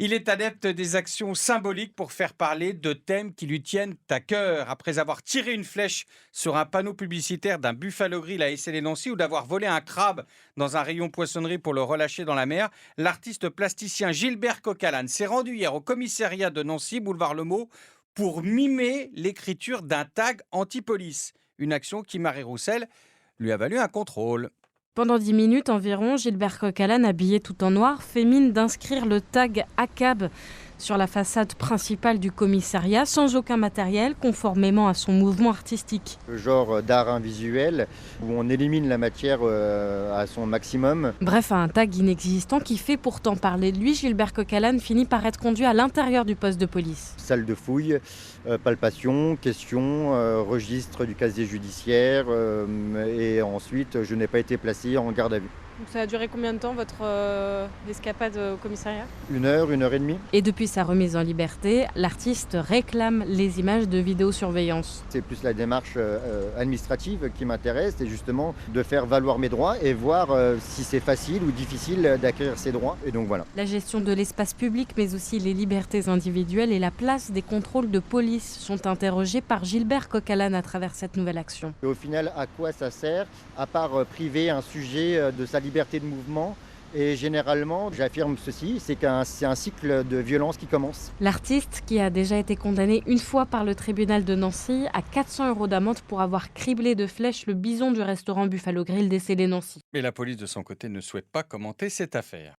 Il est adepte des actions symboliques pour faire parler de thèmes qui lui tiennent à cœur. Après avoir tiré une flèche sur un panneau publicitaire d'un Buffalo Grill à Issy-les-Nancy ou d'avoir volé un crabe dans un rayon poissonnerie pour le relâcher dans la mer, l'artiste plasticien Gilbert Coquelin s'est rendu hier au commissariat de Nancy, boulevard Le Maux, pour mimer l'écriture d'un tag anti-police. Une action qui, Marie Roussel, lui a valu un contrôle. Pendant 10 minutes environ, Gilbert Coquelin, habillé tout en noir, fait mine d'inscrire le tag ACAB sur la façade principale du commissariat, sans aucun matériel, conformément à son mouvement artistique. Le genre d'art visuel où on élimine la matière à son maximum. Bref, un tag inexistant qui fait pourtant parler de lui, Gilbert Coquelin finit par être conduit à l'intérieur du poste de police. Salle de fouille, palpation, question, registre du casier judiciaire et ensuite je n'ai pas été placé en garde à vue. Donc ça a duré combien de temps votre escapade au commissariat ? 1 heure et demie. Et depuis sa remise en liberté, l'artiste réclame les images de vidéosurveillance. C'est plus la démarche administrative qui m'intéresse, c'est justement de faire valoir mes droits et voir si c'est facile ou difficile d'acquérir ces droits. Et donc voilà. La gestion de l'espace public, mais aussi les libertés individuelles et la place des contrôles de police sont interrogés par Gilbert Coquelin à travers cette nouvelle action. Et au final, à quoi ça sert, à part priver un sujet de sa liberté de mouvement? Et généralement, j'affirme ceci, c'est un cycle de violence qui commence. L'artiste, qui a déjà été condamné une fois par le tribunal de Nancy à 400 € d'amende pour avoir criblé de flèches le bison du restaurant Buffalo Grill d'Essey-les-Nancy. Mais la police, de son côté, ne souhaite pas commenter cette affaire.